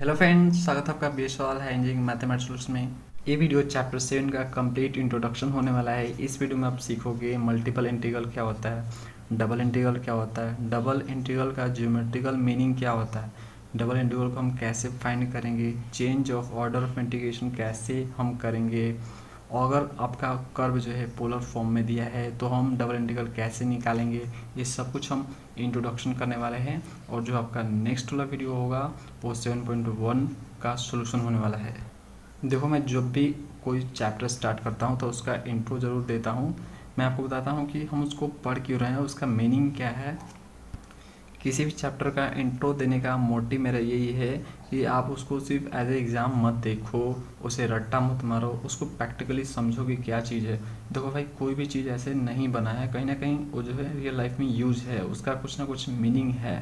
Hello friends, स्वागत है आपका बेसवाल है इंजीनियरिंग मैथमेटिक्स सॉल्यूशंस में। ये वीडियो चैप्टर 7 का कंप्लीट इंट्रोडक्शन होने वाला है। इस वीडियो में आप सीखोगे मल्टीपल इंटीग्रल क्या होता है, डबल इंटीग्रल क्या होता है, डबल इंटीग्रल का ज्योमेट्रिकल मीनिंग क्या होता है, डबल इंटीग्रल को हम कैसे फाइंड करेंगे, change of order of integration कैसे हम करेंगे, और अगर आपका कर्व जो है पोलर फॉर्म में दिया है तो हम डबल इंटीग्रल कैसे निकालेंगे। ये सब कुछ हम इंट्रोडक्शन करने वाले हैं। और जो आपका नेक्स्ट वाला वीडियो होगा वो 7.1 का सॉल्यूशन होने वाला है। देखो, मैं जब भी कोई चैप्टर स्टार्ट करता हूँ तो उसका इंट्रो ज़रूर देता हूँ। मैं आपको बताता हूँ कि हम उसको पढ़ क्यों रहे हैं, उसका मीनिंग क्या है। किसी भी चैप्टर का इंट्रो देने का मोटिव मेरा यही है कि आप उसको सिर्फ एज ए एग्ज़ाम मत देखो, उसे रट्टा मत मारो, उसको प्रैक्टिकली समझो कि क्या चीज़ है। देखो भाई, कोई भी चीज़ ऐसे नहीं बना है, कहीं ना कहीं वो जो है रियल लाइफ में यूज है, उसका कुछ ना कुछ मीनिंग है।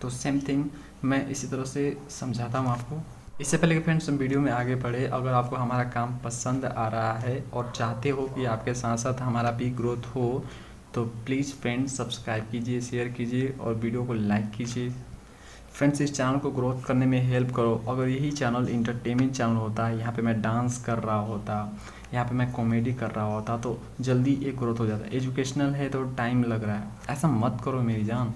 तो सेम थिंग मैं इसी तरह से समझाता हूँ आपको। इससे पहले कि फ्रेंड्स हम वीडियो में आगे बढ़े, अगर आपको हमारा काम पसंद आ रहा है और चाहते हो कि आपके साथ साथ हमारा भी ग्रोथ हो, तो प्लीज़ फ्रेंड्स सब्सक्राइब कीजिए, शेयर कीजिए और वीडियो को लाइक कीजिए। फ्रेंड्स, इस चैनल को ग्रोथ करने में हेल्प करो। अगर यही चैनल इंटरटेनमेंट चैनल होता है, यहाँ पे मैं डांस कर रहा होता, यहाँ पे मैं कॉमेडी कर रहा होता, तो जल्दी ये ग्रोथ हो जाता। एजुकेशनल है तो टाइम लग रहा है, ऐसा मत करो मेरी जान।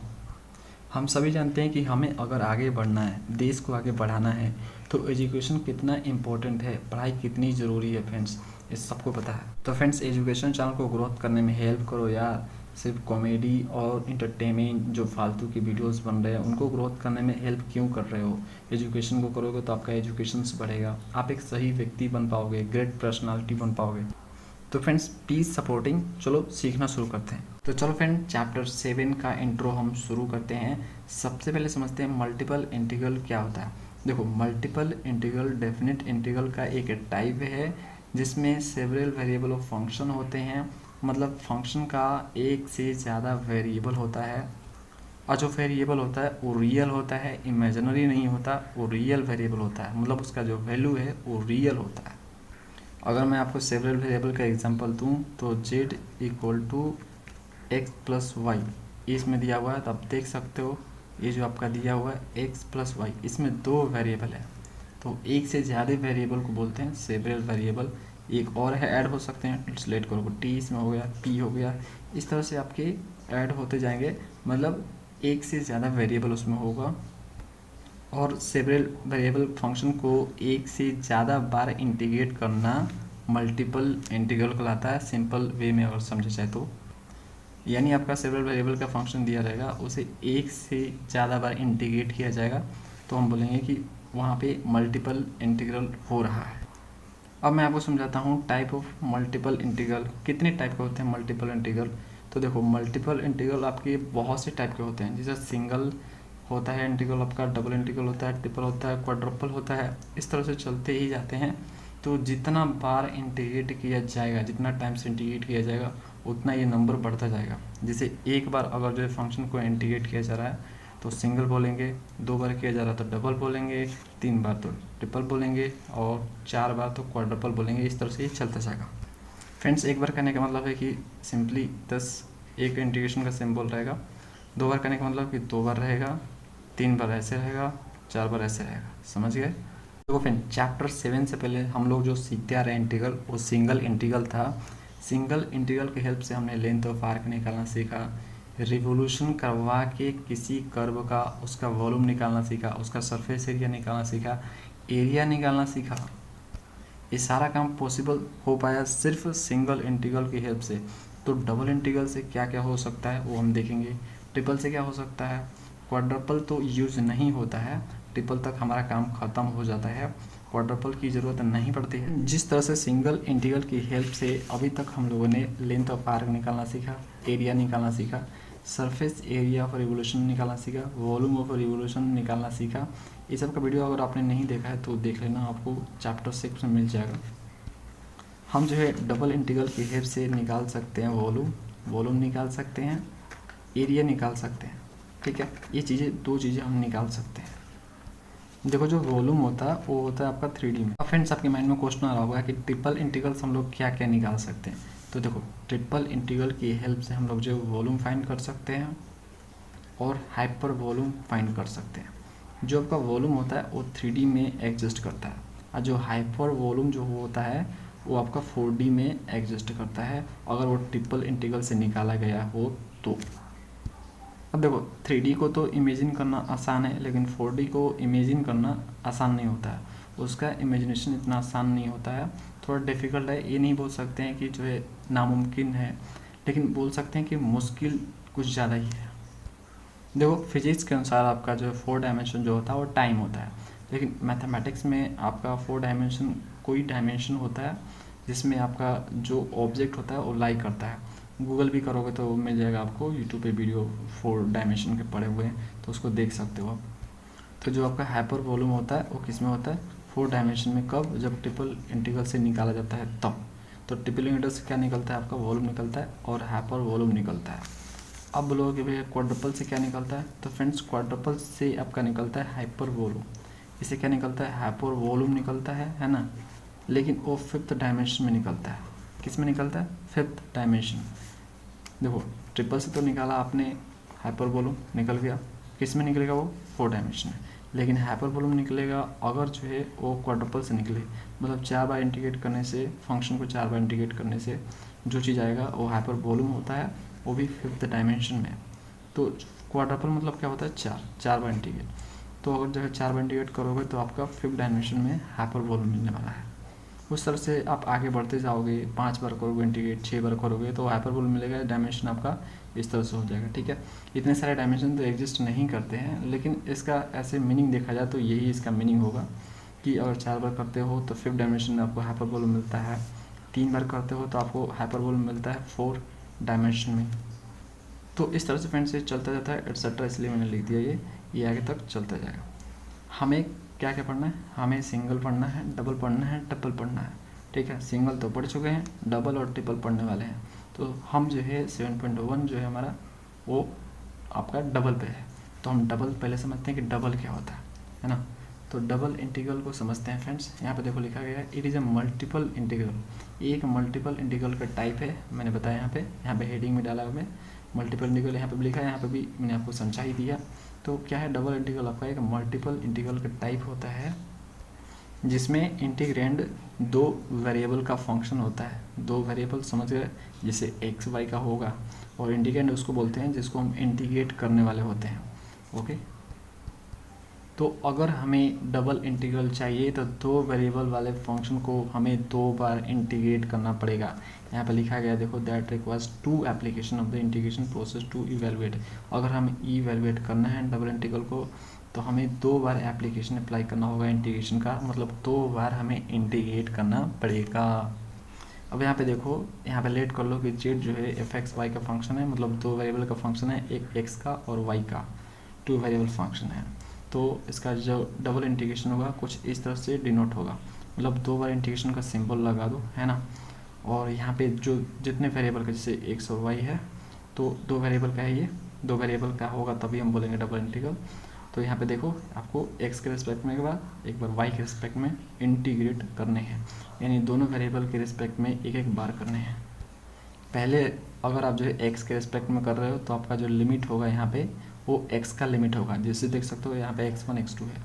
हम सभी जानते हैं कि हमें अगर आगे बढ़ना है, देश को आगे बढ़ाना है, तो एजुकेशन कितना इम्पोर्टेंट है, पढ़ाई कितनी ज़रूरी है फ्रेंड्स, ये सबको पता है। तो फ्रेंड्स, एजुकेशन चैनल को ग्रोथ करने में हेल्प करो यार। सिर्फ कॉमेडी और इंटरटेनमेंट जो फालतू की वीडियोस बन रहे हैं उनको ग्रोथ करने में हेल्प क्यों कर रहे हो। एजुकेशन को करोगे तो आपका एजुकेशन बढ़ेगा, आप एक सही व्यक्ति बन पाओगे, ग्रेट पर्सनालिटी बन पाओगे। तो फ्रेंड्स प्लीज़ सपोर्टिंग। चलो सीखना शुरू करते हैं। तो चलो फ्रेंड, चैप्टर 7 का इंट्रो हम शुरू करते हैं। सबसे पहले समझते हैं मल्टीपल इंटीग्रल क्या होता है। देखो, मल्टीपल इंटीग्रल डेफिनेट इंटीग्रल का एक टाइप है जिसमें सेवरल वेरिएबल ऑफ फंक्शन होते हैं। मतलब फंक्शन का एक से ज़्यादा वेरिएबल होता है, और जो वेरिएबल होता है वो रियल होता है, इमेजिनरी नहीं होता, वो रियल वेरिएबल होता है। मतलब उसका जो वैल्यू है वो रियल होता है। अगर मैं आपको सेवरल वेरिएबल का एग्जांपल दूं तो z equal to x plus y इसमें दिया हुआ है, तो आप देख सकते हो ये जो आपका दिया हुआ है x प्लस वाई, इसमें दो वेरिएबल है। तो एक से ज़्यादा वेरिएबल को बोलते हैं सेवरल वेरिएबल। एक और है, ऐड हो सकते हैं, लेट करो t इसमें हो गया, p हो गया, इस तरह से आपके ऐड होते जाएंगे। मतलब एक से ज़्यादा वेरिएबल उसमें होगा। और सेवरल वेरिएबल फंक्शन को एक से ज़्यादा बार इंटीग्रेट करना मल्टीपल इंटीग्रल कहलाता है, सिंपल वे में अगर समझे जाए तो। यानी आपका सेवरल वेरिएबल का फंक्शन दिया रहेगा, उसे एक से ज़्यादा बार इंटीग्रेट किया जाएगा, तो हम बोलेंगे कि वहाँ पे मल्टीपल इंटीग्रल हो रहा है। अब मैं आपको समझाता हूँ टाइप ऑफ मल्टीपल इंटीग्रल। कितने टाइप के होते हैं मल्टीपल इंटीग्रल। तो देखो, मल्टीपल इंटीग्रल आपके बहुत से टाइप के होते हैं, जैसे सिंगल होता है इंटीग्रल आपका, डबल इंटीग्रल होता है, ट्रिपल होता है, क्वाड्रपल होता है, इस तरह से चलते ही जाते हैं। तो जितना बार इंटीग्रेट किया जाएगा, जितना टाइम से इंटीग्रेट किया जाएगा, उतना ये नंबर बढ़ता जाएगा। जैसे एक बार अगर जो है फंक्शन को इंटीग्रेट किया जा रहा है तो सिंगल बोलेंगे, दो बार किया जा रहा है तो डबल बोलेंगे, तीन बार तो ट्रिपल बोलेंगे, और चार बार तो क्वाड्रपल बोलेंगे। इस तरह से ये चलता जाएगा। फ्रेंड्स, एक बार करने का मतलब है कि सिंपली 10 एक इंटीग्रेशन का सिंबल रहेगा। दो बार करने का मतलब कि दो बार रहेगा, तीन बार ऐसे रहेगा, चार बार ऐसे रहेगा। समझ गए। देखो फ्रेंड, चैप्टर 7 से पहले हम लोग जो सीखते आ रहे हैं इंटीग्रल, वो सिंगल इंटीग्रल था। सिंगल इंटीग्रल की हेल्प से हमने लेंथ ऑफ आर्क निकालना सीखा, रिवोल्यूशन करवा के किसी कर्व का उसका वॉल्यूम निकालना सीखा, उसका सरफेस एरिया निकालना सीखा, एरिया निकालना सीखा। ये सारा काम पॉसिबल हो पाया सिर्फ सिंगल इंटीग्रल की हेल्प से। तो डबल इंटीग्रल से क्या क्या हो सकता है वो हम देखेंगे, ट्रिपल से क्या हो सकता है, क्वाड्रपल तो यूज़ नहीं होता है, ट्रिपल तक हमारा काम ख़त्म हो जाता है, क्वाड्रपल की ज़रूरत नहीं पड़ती है। जिस तरह से सिंगल इंटीग्रल की हेल्प से अभी तक हम लोगों ने लेंथ ऑफ आर्क निकालना सीखा, एरिया निकालना सीखा, सरफेस एरिया ऑफ रिवोल्यूशन निकालना सीखा, वॉल्यूम ऑफ रिवोल्यूशन निकालना सीखा। ये सब का वीडियो अगर आपने नहीं देखा है तो देख लेना, आपको चैप्टर 6 में मिल जाएगा। हम जो है डबल इंटीग्रल की हेल्प से निकाल सकते हैं वॉल्यूम निकाल सकते हैं, एरिया निकाल सकते हैं। ठीक है, ये चीज़ें दो चीज़ें हम निकाल सकते हैं। देखो, जो वॉल्यूम होता है वो होता है आपका 3D में। अब फ्रेंड्स, आपके माइंड में क्वेश्चन आ रहा होगा कि ट्रिपल इंटीग्रल्स हम लोग क्या क्या निकाल सकते हैं। तो देखो, ट्रिपल इंटीग्रल की हेल्प से हम लोग जो वॉल्यूम फाइंड कर सकते हैं और हाइपर वॉल्यूम फाइंड कर सकते हैं। जो आपका वॉल्यूम होता है वो 3D में एग्जिस्ट करता है, और जो हाइपर वॉल्यूम जो होता है वो आपका 4D में एग्जिस्ट करता है, अगर वो ट्रिपल इंटीग्रल से निकाला गया हो तो। अब देखो 3D को तो इमेजिन करना आसान है, लेकिन 4D को इमेजिन करना आसान नहीं होता है, उसका इमेजिनेशन इतना आसान नहीं होता है, थोड़ा डिफ़िकल्ट है। ये नहीं बोल सकते हैं कि जो है नामुमकिन है, लेकिन बोल सकते हैं कि मुश्किल कुछ ज़्यादा ही है। देखो फिजिक्स के अनुसार आपका जो 4 डायमेंशन जो होता है वो टाइम होता है, लेकिन मैथमेटिक्स में आपका 4 डायमेंशन कोई डायमेंशन होता है जिसमें आपका जो ऑब्जेक्ट होता है वो लाई करता है। गूगल भी करोगे तो मिल जाएगा आपको, यूट्यूब पे वीडियो 4 डायमेंशन के पड़े हुए हैं, तो उसको देख सकते हो आप। तो जो आपका हाइपर वॉल्यूम होता है वो किस में होता है, 4 डायमेंशन में। कब, जब ट्रिपल इंटीग्रल से निकाला जाता है तब। तो ट्रिपल इंटीग्रल से क्या निकलता है, आपका वॉल्यूम निकलता है और हाइपर वॉल्यूम निकलता है। अब बोलोगे भैया क्वाड्रुपल से क्या निकलता है, तो फ्रेंड्स क्वाड्रुपल से आपका निकलता है हाइपर वॉल्यूम। इससे क्या निकलता है, हाइपर वॉल्यूम निकलता है ना, लेकिन वो 5th डायमेंशन में निकलता है। किस में निकलता है, 5th डायमेंशन। देखो ट्रिपल से तो निकाला आपने, हाइपर वॉल्यूम निकल गया, किस में निकलेगा वो, 4 डायमेंशन में। लेकिन हाइपर वॉल्यूम निकलेगा अगर जो है वो क्वाड्रुपल से निकले, मतलब 4 बार इंटीग्रेट करने से, फंक्शन को 4 बार इंटीग्रेट करने से जो चीज़ आएगा वो हाइपर वॉल्यूम होता है, वो भी 5th डायमेंशन में। तो क्वाड्रुपल मतलब क्या होता है, 4 बार इंटीग्रेट। तो अगर जो है 4 बार इंटीग्रेट करोगे तो आपका 5th डायमेंशन में हाइपर वॉल्यूम मिलने वाला है। उस तरह से आप आगे बढ़ते जाओगे, 5 बार करोगे इंटीग्रेट, 6 बार करोगे तो हाइपर वॉल्यूम मिलेगा, डायमेंशन आपका इस तरह से हो जाएगा। ठीक है, इतने सारे डायमेंशन तो एग्जिस्ट नहीं करते हैं, लेकिन इसका ऐसे मीनिंग देखा जाए तो यही इसका मीनिंग होगा कि अगर 4 बार करते हो तो 5th डायमेंशन में आपको हाइपर वॉल्यूम मिलता है, 3 बार करते हो तो आपको हाइपर वॉल्यूम मिलता है 4 डायमेंशन में। तो इस तरह से फ्रेंड्स ये चलता जाता है एटसेट्रा, इसलिए मैंने लिख दिया ये आगे तक चलता जाएगा। हमें क्या क्या पढ़ना है, हमें सिंगल पढ़ना है, डबल पढ़ना है, ट्रिपल पढ़ना है। ठीक है, सिंगल तो पढ़ चुके हैं, डबल और ट्रिपल पढ़ने वाले हैं। तो हम जो है 7.1 जो है हमारा वो आपका डबल पे है, तो हम डबल पहले समझते हैं कि डबल क्या होता है ना। तो डबल इंटीग्रल को समझते हैं फ्रेंड्स। यहाँ पे देखो लिखा गया है it is a multiple integral. एक मल्टीपल इंटीग्रल का टाइप है, मैंने बताया यहाँ पे हेडिंग में डाला हुआ है मल्टीपल इंटीग्रल, यहाँ पे भी लिखा है, यहाँ पे भी मैंने आपको समझा ही दिया। तो क्या है डबल इंटीग्रल, आपका एक मल्टीपल इंटीग्रल का टाइप होता है जिसमें इंटीग्रेंड 2 वेरिएबल का फंक्शन होता है। 2 वेरिएबल समझ गए, जैसे एक्स वाई का होगा, और इंटीग्रेंड उसको बोलते हैं जिसको हम इंटीग्रेट करने वाले होते हैं। ओके, तो अगर हमें डबल इंटीग्रल चाहिए तो 2 वेरिएबल वाले फंक्शन को हमें 2 बार इंटीग्रेट करना पड़ेगा। यहाँ पे लिखा गया देखो that requires 2 application of the integration process to evaluate. अगर हम इवेलुएट करना है डबल इंटीग्रल को तो हमें 2 बार एप्लीकेशन अप्लाई करना होगा इंटीग्रेशन का, मतलब 2 बार हमें इंटीग्रेट करना पड़ेगा। अब यहाँ पे देखो, यहाँ पे लेट कर लो कि जेड जो है एफ एक्स वाई का फंक्शन है, मतलब 2 वेरिएबल का फंक्शन है, एक एक्स का और वाई का 2 वेरिएबल फंक्शन है। तो इसका जो डबल इंटीग्रेशन होगा कुछ इस तरह से डिनोट होगा, मतलब 2 बार इंटीग्रेशन का सिंबल लगा दो, है ना। और यहाँ पे जो जितने वेरिएबल का, जैसे एक्स और वाई है तो 2 वेरिएबल का है, ये 2 वेरिएबल का होगा तभी हम बोलेंगे डबल इंटीग्रल। तो यहाँ पे देखो आपको एक्स के रिस्पेक्ट में एक बार वाई के रिस्पेक्ट में इंटीग्रेट करने हैं, यानी दोनों वेरिएबल के रिस्पेक्ट में एक एक बार करने हैं। पहले अगर आप जो है एक्स के रिस्पेक्ट में कर रहे हो तो आपका जो लिमिट होगा यहाँ पे वो एक्स का लिमिट होगा, जैसे देख सकते हो यहाँ पे x1 x2 है।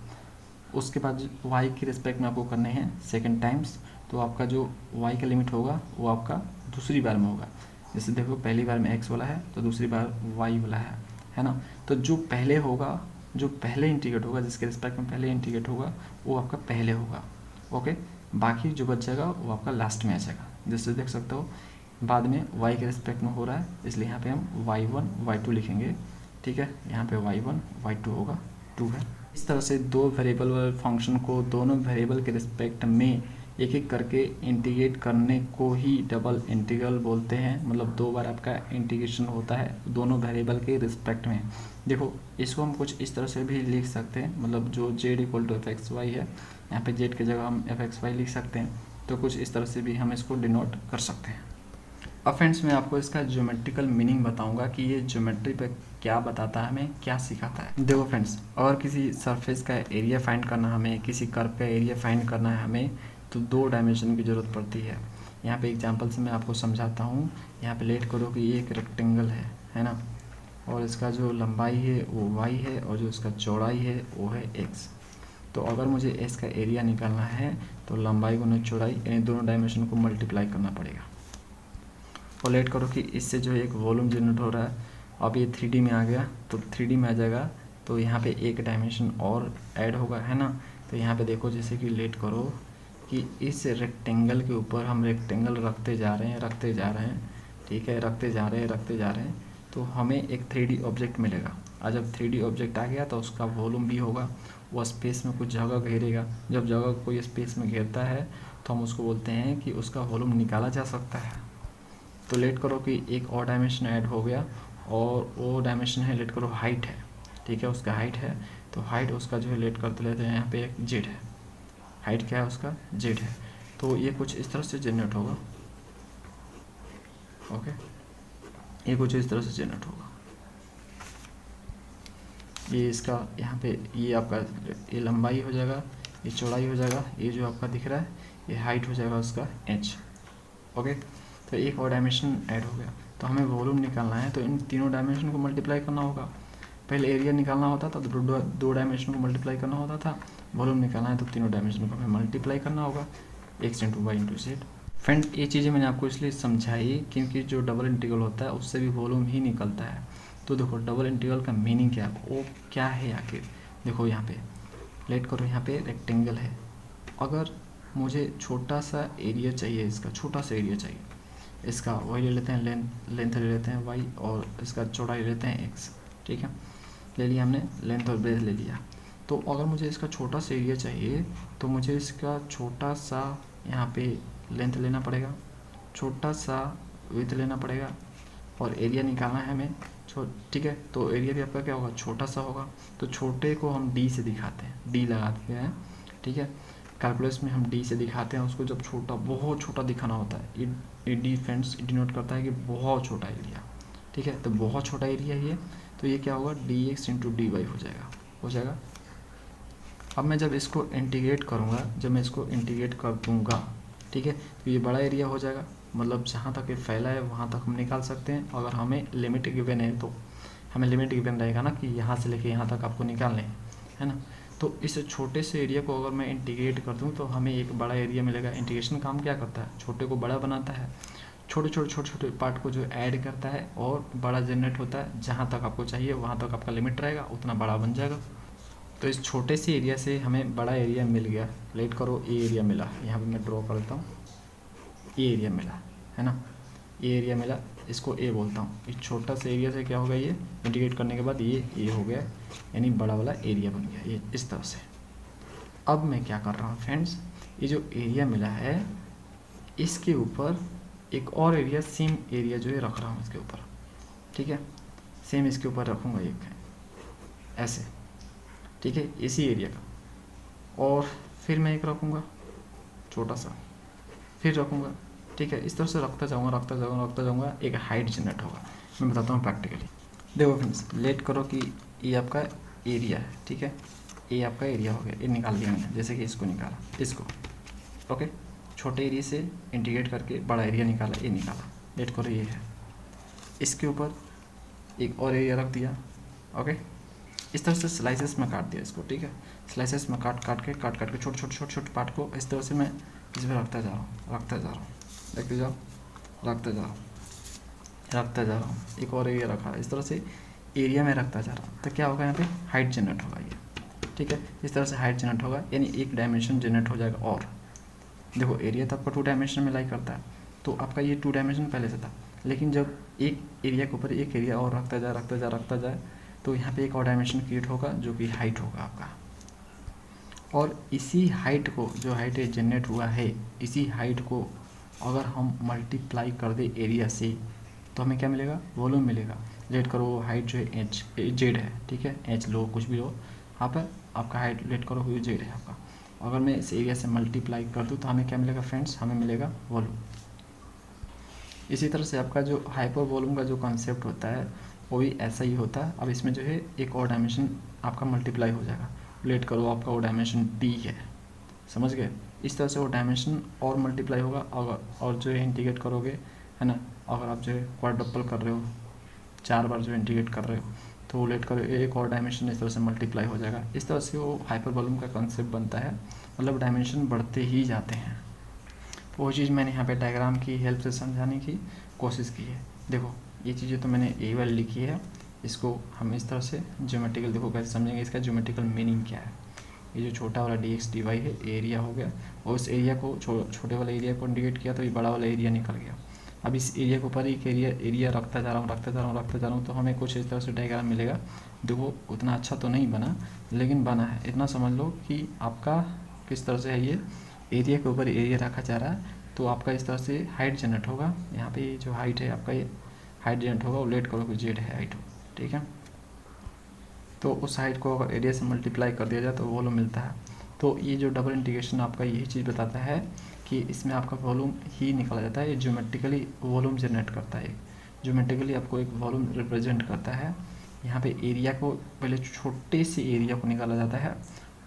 उसके बाद y के रिस्पेक्ट में आपको करने हैं सेकंड टाइम्स, तो आपका जो y का लिमिट होगा वो आपका दूसरी बार में होगा। जैसे देखो पहली बार में x वाला है तो दूसरी बार y वाला है ना। तो जो पहले होगा, जो पहले इंटीग्रेट होगा, जिसके रिस्पेक्ट में पहले इंटीग्रेट होगा वो आपका पहले होगा। ओके, बाकी जो बच जाएगा वो आपका लास्ट में आ जाएगा। जैसे देख सकते हो बाद में y के रिस्पेक्ट में हो रहा है, इसलिए यहाँ पे हम y1 y2 लिखेंगे। ठीक है, यहाँ पे y1 y2 होगा, 2 है। इस तरह से 2 वेरिएबल वाले फंक्शन को दोनों वेरिएबल के रिस्पेक्ट में एक एक करके इंटीग्रेट करने को ही डबल इंटीग्रल बोलते हैं, मतलब 2 बार आपका इंटीग्रेशन होता है दोनों वेरिएबल के रिस्पेक्ट में। देखो इसको हम कुछ इस तरह से भी लिख सकते हैं, मतलब जो z equal to f x y है, यहाँ पे z की जगह हम एफ एक्स वाई लिख सकते हैं, तो कुछ इस तरह से भी हम इसको डिनोट कर सकते हैं। अब फ्रेंड्स मैं आपको इसका ज्योमेट्रिकल मीनिंग बताऊंगा कि ये ज्योमेट्री पे क्या बताता है, हमें क्या सिखाता है। देखो फ्रेंड्स, अगर किसी सरफेस का एरिया फाइंड करना है हमें, किसी कर्व का एरिया फाइंड करना है हमें, तो 2 डायमेंशन की ज़रूरत पड़ती है। यहाँ पे एग्जांपल से मैं आपको समझाता हूँ। यहाँ पे लेट करो कि ये एक रेक्टेंगल है ना, और इसका जो लंबाई है वो y है, और जो इसका चौड़ाई है वो है x। तो अगर मुझे इसका एरिया निकालना है तो लंबाई गुना चौड़ाई यानी दोनों डायमेंशन को मल्टीप्लाई करना पड़ेगा। और लेट करो कि इससे जो एक वॉल्यूम जनरेट हो रहा है, अब ये 3D में आ गया, तो 3D में आ जाएगा तो यहाँ पे एक डायमेंशन और ऐड होगा, है ना। तो यहाँ पे देखो जैसे कि लेट करो कि इस रेक्टेंगल के ऊपर हम रेक्टेंगल रखते जा रहे हैं, ठीक है, रखते जा रहे हैं, तो हमें एक 3D ऑब्जेक्ट मिलेगा। और जब 3D ऑब्जेक्ट आ गया तो उसका वॉल्यूम भी होगा, वो स्पेस में कुछ जगह घेरेगा। जब जगह कोई स्पेस में घेरता है तो हम उसको बोलते हैं कि उसका वॉल्यूम निकाला जा सकता है। तो लेट करो कि एक और डायमेंशन ऐड हो गया, और वो डायमेंशन है लेट करो हाइट है, ठीक है, उसका हाइट है। तो हाइट उसका जो है लेट करते लेते हैं यहाँ पे एक जेड है, हाइट क्या है उसका, जेड है। तो ये कुछ इस तरह से जनरेट होगा, ओके, ये कुछ इस तरह से जनरेट होगा। ये इसका यहाँ पे ये आपका ये लंबाई हो जाएगा, ये चौड़ाई हो जाएगा, ये जो आपका दिख रहा है ये हाइट हो जाएगा उसका h, ओके। तो एक और डायमेंशन ऐड हो गया, तो हमें वॉल्यूम निकालना है तो इन तीनों डायमेंशन को मल्टीप्लाई करना होगा। पहले एरिया निकालना होता था तो दो डायमेंशन को मल्टीप्लाई करना होता था, वॉल्यूम निकालना है तो तीनों डायमेंशन को हमें मल्टीप्लाई करना होगा, x into y into z. Friend ये चीज़ें मैंने आपको इसलिए समझाई क्योंकि जो डबल इंटीग्रल होता है उससे भी वॉल्यूम ही निकलता है। तो देखो डबल इंटीग्रल का मीनिंग क्या है, वो क्या है आखिर। देखो यहाँ पे लेट करो, यहाँ पे रेक्टेंगल है, अगर मुझे छोटा सा एरिया चाहिए, इसका छोटा सा एरिया चाहिए, इसका वही ले लेते हैं लेंथ ले लेते हैं y, और इसका चौड़ाई ले लेते हैं x, ठीक है, ले लिया हमने लेंथ और ब्रेथ ले लिया। तो अगर मुझे इसका छोटा सा एरिया चाहिए तो मुझे इसका छोटा सा यहाँ पे लेंथ लेना पड़ेगा, छोटा सा विड्थ लेना पड़ेगा, और एरिया निकालना है हमें, ठीक है। तो एरिया भी आपका क्या होगा, छोटा सा होगा। तो छोटे को हम d से दिखाते हैं, d लगाते हैं, ठीक है, कैलकुलस में हम d से दिखाते हैं उसको। जब छोटा बहुत छोटा दिखाना होता है, ये d फ्रेंड्स डिनोट करता है कि बहुत छोटा एरिया, ठीक है। तो बहुत छोटा एरिया ये, तो ये क्या होगा dx इंटू dy हो जाएगा। अब मैं जब इसको इंटीग्रेट करूँगा, जब मैं इसको इंटीग्रेट कर दूँगा, ठीक है, तो ये बड़ा एरिया हो जाएगा, मतलब जहाँ तक ये फैला है वहाँ तक हम निकाल सकते हैं। अगर हमें लिमिट गिवन है तो हमें लिमिट गिवन रहेगा ना कि यहाँ से लेके यहाँ तक आपको निकालने है ना। तो इस छोटे से एरिया को अगर मैं इंटीग्रेट कर दूँ तो हमें एक बड़ा एरिया मिलेगा। इंटीग्रेशन काम क्या करता है, छोटे को बड़ा बनाता है, छोटे छोटे पार्ट को जो ऐड करता है और बड़ा जनरेट होता है। जहाँ तक आपको चाहिए वहाँ तक आपका लिमिट रहेगा, उतना बड़ा बन जाएगा। तो इस छोटे से एरिया से हमें बड़ा एरिया मिल गया। लेट करो ये एरिया मिला, यहाँ पे मैं ड्रॉ कर देता हूँ, ये एरिया मिला है ना, ये एरिया मिला, इसको ए बोलता हूँ। इस छोटा सा एरिया से क्या होगा, ये इंटीग्रेट करने के बाद ये हो गया, यानी बड़ा वाला एरिया बन गया ये इस तरह से। अब मैं क्या कर रहा हूँ फ्रेंड्स, ये जो एरिया मिला है इसके ऊपर एक और एरिया, सेम एरिया जो है रख रहा हूँ इसके ऊपर, ठीक है, सेम इसके ऊपर रखूँगा एक ऐसे, ठीक है, इसी एरिया का। और फिर मैं एक रखूँगा छोटा सा, फिर रखूँगा, ठीक है, इस तरह से रखता जाऊँगा, एक हाइट जनरेट होगा। मैं बताता हूँ प्रैक्टिकली। देखो फ्रेंड्स, लेट करो कि ये आपका एरिया है, ठीक है, ये आपका एरिया हो गया, ये निकाल दिया मैंने, जैसे कि इसको निकाला, इसको ओके, छोटे एरिया से इंटीग्रेट करके बड़ा एरिया निकाला, ये निकाला। लेट करो ये है, इसके ऊपर एक और एरिया रख दिया, ओके, इस तरह से स्लाइसेस में काट दिया इसको, ठीक है, स्लाइसेस में काट के छोटे पार्ट को इस तरह से मैं इसमें रखता जा रहा हूँ, देखते जाओ, रखता जा रहा हूँ, एक और एरिया रखा है, इस तरह से एरिया में रखता जा रहा हूँ। तो क्या होगा, यहाँ पे हाइट जनरेट होगा ये, ठीक है, इस तरह से हाइट जनरेट होगा, यानी एक डायमेंशन जनरेट हो जाएगा। और देखो एरिया तो आपका 2 डायमेंशन में लाई करता है, तो आपका ये 2 डायमेंशन पहले से था, लेकिन जब एक एरिया के ऊपर एक एरिया और रखता जाए तो यहाँ पे एक और डायमेंशन क्रिएट होगा जो कि हाइट होगा आपका। और इसी हाइट को, जो हाइट जनरेट हुआ है, इसी हाइट को अगर हम मल्टीप्लाई कर दे एरिया से तो हमें क्या मिलेगा, वॉल्यूम मिलेगा। लेट करो हाइट जो है जेड है, ठीक है, एच लो कुछ भी लो, यहाँ पर आपका हाइट लेट करो हुई जेड है आपका। अगर मैं इस एरिया से मल्टीप्लाई कर दूँ तो हमें क्या मिलेगा फ्रेंड्स, हमें मिलेगा वॉल्यूम। इसी तरह से आपका जो हाइपर वॉल्यूम का जो कॉन्सेप्ट होता है वो भी ऐसा ही होता है। अब इसमें जो है एक और डायमेंशन आपका मल्टीप्लाई हो जाएगा। लेट करो आपका वो डायमेंशन डी है, समझ गए, इस तरह से वो डायमेंशन और मल्टीप्लाई होगा। और जो है इंटीग्रेट करोगे, है ना, अगर आप जो है क्वाड्रपल कर रहे हो 4 बार जो इंटीग्रेट कर रहे हो तो वो लेट करो एक और डायमेंशन इस तरह से मल्टीप्लाई हो जाएगा। इस तरह से वो हाइपरबोलम का कॉन्सेप्ट बनता है, मतलब डायमेंशन बढ़ते ही जाते हैं। वो चीज़ मैंने यहाँ पे डायग्राम की हेल्प से समझाने की कोशिश की है। देखो ये चीज़ें तो मैंने ए वाली लिखी है, इसको हम इस तरह से ज्योमेट्रिकल देखो कैसे समझेंगे, इसका ज्योमेट्रिकल मीनिंग क्या है। ये जो छोटा वाला dx dy है एरिया हो गया, और उस एरिया को छोटे वाले एरिया को इंडिकेट किया तो ये बड़ा वाला एरिया निकल गया। अब इस एरिया के ऊपर एक एरिया रखता जा रहा हूँ तो हमें कुछ इस तरह से डायग्राम मिलेगा। देखो उतना अच्छा तो नहीं बना, लेकिन बना है, इतना समझ लो कि आपका किस तरह से है, ये एरिया के ऊपर एरिया रखा जा रहा है तो आपका इस तरह से हाइट जनरेट होगा। यहाँ पे जो हाइट है आपका, ये हाइट जनरेट होगा, वो लेट करो कि जेड है हाइट, ठीक है। तो उस हाइट को अगर एरिया से मल्टीप्लाई कर दिया जाए तो वॉल्यूम मिलता है। तो ये जो डबल इंटीग्रेशन आपका यही चीज़ बताता है कि इसमें आपका वॉल्यूम ही निकाला जाता है। ये ज्योमेट्रिकली वॉल्यूम जनरेट करता है, ज्योमेट्रिकली आपको एक वॉल्यूम रिप्रेजेंट करता है। यहाँ पे एरिया को पहले छोटे से एरिया को निकाला जाता है,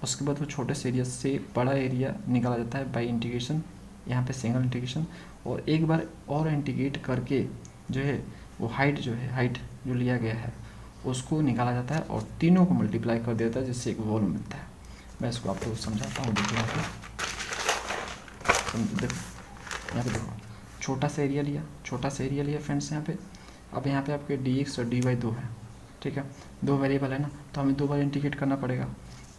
उसके बाद वो छोटे से एरिया से बड़ा एरिया निकाला जाता है बाई इंटीग्रेशन, यहाँ पे सिंगल इंटीग्रेशन, और एक बार और इंटीग्रेट करके जो है वो हाइट जो लिया गया है उसको निकाला जाता है और तीनों को मल्टीप्लाई कर देता है, जिससे एक वॉल्यूम मिलता है। मैं इसको आपको समझाता हूँ। देखो यहाँ पे देखो छोटा सा एरिया लिया फ्रेंड्स यहाँ पे। अब यहाँ पे आपके dx और dy 2 है, ठीक है, 2 वेरिएबल है ना, तो हमें 2 बार इंटीग्रेट करना पड़ेगा।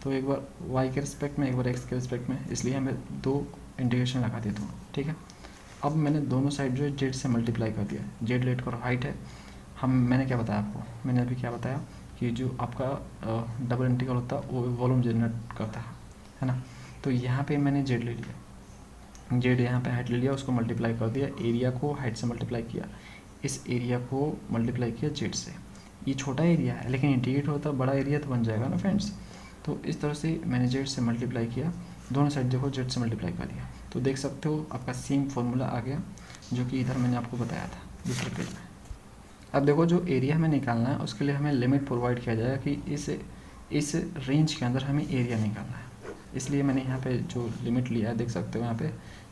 तो एक बार y के रिस्पेक्ट में, एक बार x के रिस्पेक्ट में, इसलिए हमें 2 इंटीग्रेशन लगा देता हूँ, ठीक है। अब मैंने दोनों साइड जो है z से मल्टीप्लाई कर दिया। z लेट करो हाइट है, मैंने क्या बताया आपको, मैंने अभी क्या बताया कि जो आपका डबल इंटीग्रल होता है वो वॉल्यूम जनरेट करता है ना। तो यहाँ पे मैंने z ले लिया, z यहाँ पे हाइट ले लिया, उसको मल्टीप्लाई कर दिया, एरिया को हाइट से मल्टीप्लाई किया, इस एरिया को मल्टीप्लाई किया z से। ये छोटा एरिया है लेकिन इंटीग्रेट होता बड़ा एरिया तो बन जाएगा ना फ्रेंड्स। तो इस तरह से मैंने z से मल्टीप्लाई किया, दोनों साइड देखो z से मल्टीप्लाई कर दिया, तो देख सकते हो आपका सेम फॉर्मूला आ गया जो कि इधर मैंने आपको बताया था दूसरे पेज में। अब देखो जो एरिया हमें निकालना है उसके लिए हमें लिमिट प्रोवाइड किया जाएगा कि इस रेंज के अंदर हमें एरिया निकालना है। इसलिए मैंने यहाँ पे जो लिमिट लिया है देख सकते हो, यहाँ पे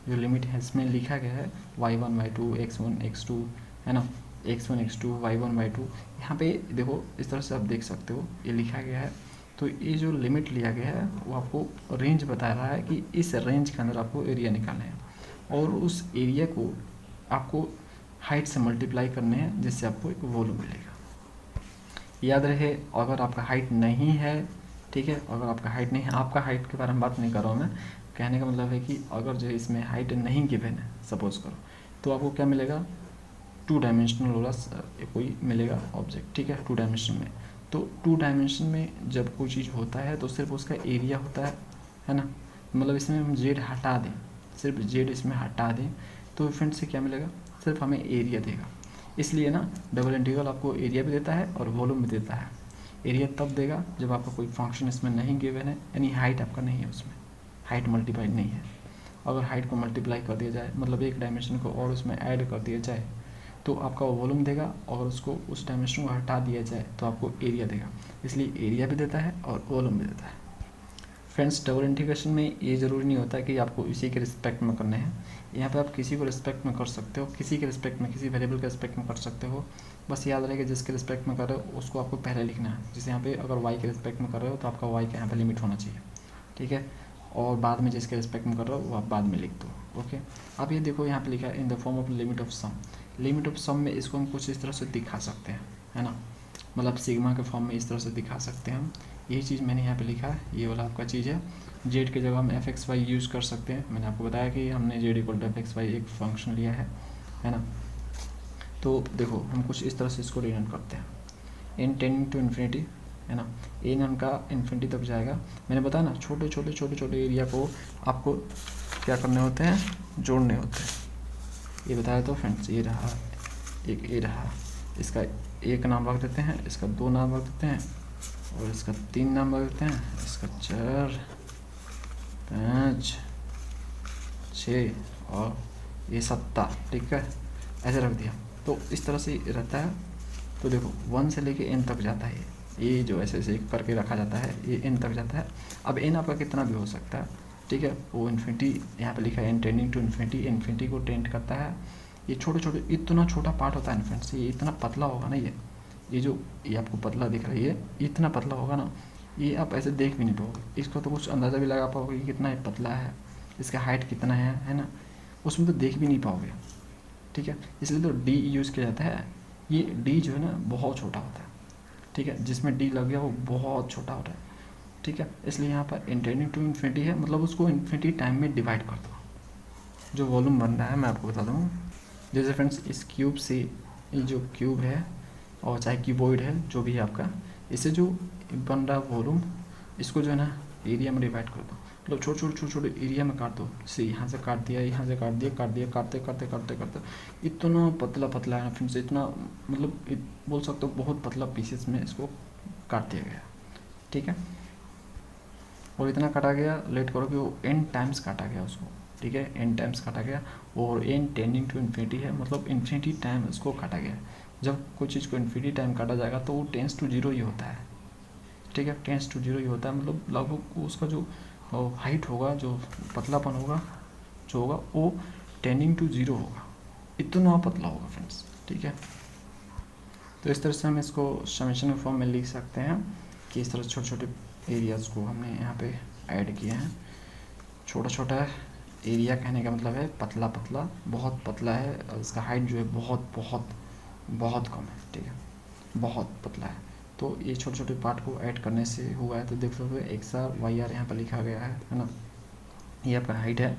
जो लिमिट है इसमें लिखा गया है y1 y2 x1 x2 है ना, x1 x2 y1 y2। यहाँ पे देखो इस तरह से आप देख सकते हो ये लिखा गया है। तो ये जो लिमिट लिया गया है वो आपको रेंज बता रहा है कि इस रेंज के अंदर आपको एरिया निकालना है और उस एरिया को आपको हाइट से मल्टीप्लाई करने हैं, जिससे आपको एक वॉल्यूम मिलेगा। याद रहे अगर आपका हाइट नहीं है, ठीक है, अगर आपका हाइट नहीं है, आपका हाइट के बारे में बात नहीं कर रहा हूँ मैं, कहने का मतलब है कि अगर जो इसमें हाइट नहीं गिवन है सपोज करो, तो आपको क्या मिलेगा, 2 डायमेंशनल वाला कोई मिलेगा ऑब्जेक्ट, ठीक है, 2 डायमेंशन में। तो 2 डायमेंशन में जब कोई चीज़ होता है तो सिर्फ उसका एरिया होता है ना, मतलब इसमें हम जेड हटा दें, सिर्फ जेड इसमें हटा दें तो फ्रेंड से क्या मिलेगा, सिर्फ हमें एरिया देगा। इसलिए ना डबल इंटीग्रल आपको एरिया भी देता है और वॉल्यूम भी देता है। एरिया तब देगा जब आपका कोई फंक्शन इसमें नहीं गिवन है, यानी हाइट आपका नहीं है, उसमें हाइट मल्टीप्लाइड नहीं है। अगर हाइट को मल्टीप्लाई कर दिया जाए, मतलब एक डायमेंशन को और उसमें ऐड कर दिया जाए तो आपका वॉल्यूम देगा, और उसको उस डायमेंशन को हटा दिया जाए तो आपको एरिया देगा। इसलिए एरिया भी देता है और वॉल्यूम भी देता है। फ्रेंड्स डबल इंटीग्रेशन में ये ज़रूरी नहीं होता कि आपको इसी के रिस्पेक्ट में करने हैं, यहाँ पे आप किसी को रिस्पेक्ट में कर सकते हो, किसी के रिस्पेक्ट में, किसी वेरिएबल के रिस्पेक्ट में कर सकते हो। बस याद रहे कि जिसके रिस्पेक्ट में कर रहे हो उसको आपको पहले लिखना है। जैसे यहाँ पे अगर y के रिस्पेक्ट में कर रहे हो तो आपका y का यहाँ पे लिमिट होना चाहिए, ठीक है, और बाद में जिसके रिस्पेक्ट में कर रहे हो वो आप बाद में लिख दो, ओके। अब ये देखो यहाँ पे लिखा है in the form of limit of sum. Limit of sum में इसको हम कुछ इस तरह से दिखा सकते हैं, है ना, मतलब सिग्मा के फॉर्म में इस तरह से दिखा सकते हैं हम। यही चीज़ मैंने यहाँ पे लिखा है, ये वाला आपका चीज़ है। जेड की जगह हम fx y यूज़ कर सकते हैं। मैंने आपको बताया कि हमने z equal to fx y एक फंक्शन लिया है ना। तो देखो हम कुछ इस तरह से इसको डिनोट करते हैं, इन टेंडिंग टू इन्फिनिटी, है ना, इन इनका इन्फिनिटी तक जाएगा। मैंने बताया ना छोटे छोटे एरिया को आपको क्या करने होते हैं, जोड़ने होते हैं। ये बताया तो फ्रेंड्स, ये रहा एक, ये रहा, इसका 1 नाम रख देते हैं, इसका 2 नाम रख देते हैं, और इसका 3 नाम रख देते हैं, इसका 4 5 6 और ये 7, ठीक है, ऐसे रख दिया। तो इस तरह से रहता है। तो देखो 1 से लेके n तक जाता है, ये जो ऐसे ऐसे करके रखा जाता है, ये n तक जाता है। अब n आपका कितना भी हो सकता है, ठीक है, वो इन्फिनिटी यहाँ पे लिखा है n tending to infinity, infinity को टेंड करता है। ये छोटे छोटे, इतना छोटा पार्ट होता है फ्रेंड्स, ये इतना पतला होगा ना, ये ये आपको पतला दिख रही है, इतना पतला होगा ना, ये आप ऐसे देख भी नहीं पाओगे। इसको तो कुछ अंदाज़ा भी लगा पाओगे कि कितना ये पतला है, इसका हाइट कितना है ना, उसमें तो देख भी नहीं पाओगे, ठीक है। इसलिए तो डी यूज़ किया जाता है। ये डी जो है ना बहुत छोटा होता है, ठीक है, जिसमें डी लग गया वो बहुत छोटा होता है, ठीक है। इसलिए यहाँ पर इंटेंडिंग टू इन्फिनिटी है, मतलब उसको इन्फिनिटी टाइम में डिवाइड कर दो। जो वॉल्यूम बन रहा है मैं आपको बता दूँ, जैसे फ्रेंड्स इस क्यूब से, ये जो क्यूब है और चाहे क्यूबॉइड है जो भी है आपका, इससे जो बन रहा वॉल्यूम, इसको जो है ना एरिया में डिवाइड कर दो, मतलब छोटे छोटे एरिया में काट दो। जैसे यहाँ से काट दिया, यहाँ से काट दिया, काटते करते इतना पतला पतला है फ्रेंड्स, इतना मतलब बोल सकते हो बहुत पतला पीसेस में इसको काट दिया गया, ठीक है। और इतना काटा गया, लेट करो कि वो n टाइम्स काटा गया उसको, ठीक है, n टाइम्स काटा गया, और n टेंडिंग टू इन्फिनिटी है, मतलब इन्फिनिटी टाइम उसको काटा गया। जब कोई चीज़ को इन्फिनिटी टाइम काटा जाएगा तो वो टेंस टू जीरो ही होता है, ठीक है, टेंस टू जीरो ही होता है, मतलब लगभग उसका जो हाइट होगा, जो पतलापन होगा जो होगा वो टेंडिंग टू जीरो होगा, इतना पतला होगा फ्रेंड्स, ठीक है। तो इस तरह से हम इसको समेशन के फॉर्म में लिख सकते हैं कि इस तरह छोटे छोटे एरियाज़ को हमने यहाँ पे ऐड किए हैं। छोटा छोटा एरिया कहने का मतलब है पतला पतला, बहुत पतला है, इसका हाइट जो है बहुत बहुत बहुत कम है, ठीक है, बहुत पतला है। तो ये छोटे छोटे पार्ट को ऐड करने से हुआ है। तो देख सकते हो एक्स आर वाई आर यहाँ पर लिखा गया है ना, ये आपका हाइट है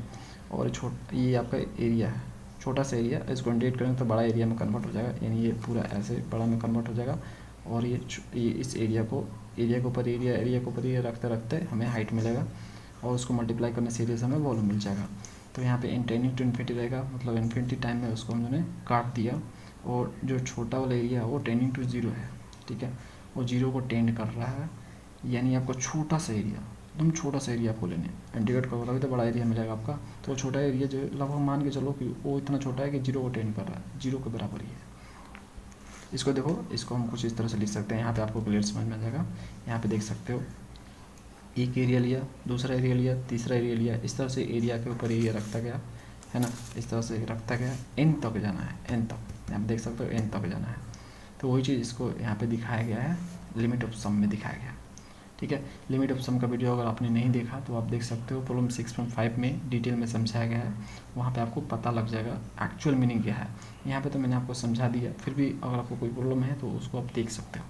और ये आपका एरिया है, छोटा सा एरिया, इसको इंडिकेट करेंगे तो बड़ा एरिया में कन्वर्ट हो जाएगा, यानी ये पूरा ऐसे बड़ा में कन्वर्ट हो जाएगा। और ये इस एरिया के ऊपर एरिया के ऊपर ये रखते रखते हमें हाइट मिलेगा, और उसको मल्टीप्लाई करने से एरिया से हमें वॉल्यूम मिल जाएगा। तो यहाँ पे इंटेंडिंग टू इन्फिनिटी रहेगा, मतलब इन्फिनिटी टाइम में उसको हमने काट दिया, और जो छोटा वाला एरिया है वो टेंडिंग टू जीरो है, ठीक है, वो जीरो को टेंड कर रहा है, यानी आपको छोटा सा एरिया, एकदम छोटा सा एरिया आपको लेने, इंडिकेट करोगे तो बड़ा एरिया मिलेगा आपका। तो छोटा एरिया जो लगभग मान के चलो कि वो इतना छोटा है कि जीरो को टेंड कर रहा है, जीरो के बराबर ही है। इसको देखो, इसको हम कुछ इस तरह से लिख सकते हैं, यहाँ पे आपको क्लियर समझ में आ जाएगा। यहाँ पे देख सकते हो एक एरिया लिया, दूसरा एरिया लिया, तीसरा एरिया लिया, इस तरह से एरिया के ऊपर एरिया रखता गया है ना, इस तरह से रखता गया, एन तक जाना है, एन तक, यहाँ पे देख सकते हो एन तक जाना है। तो वही चीज़ इसको यहाँ पे दिखाया गया है, लिमिट ऑफ सम में दिखाया गया, ठीक है। लिमिट ऑफ सम का वीडियो अगर आपने नहीं देखा तो आप देख सकते हो, प्रॉब्लम 6.5 में डिटेल में समझाया गया है, वहाँ पे आपको पता लग जाएगा एक्चुअल मीनिंग क्या है। यहाँ पे तो मैंने आपको समझा दिया, फिर भी अगर आपको कोई प्रॉब्लम है तो उसको आप देख सकते हो।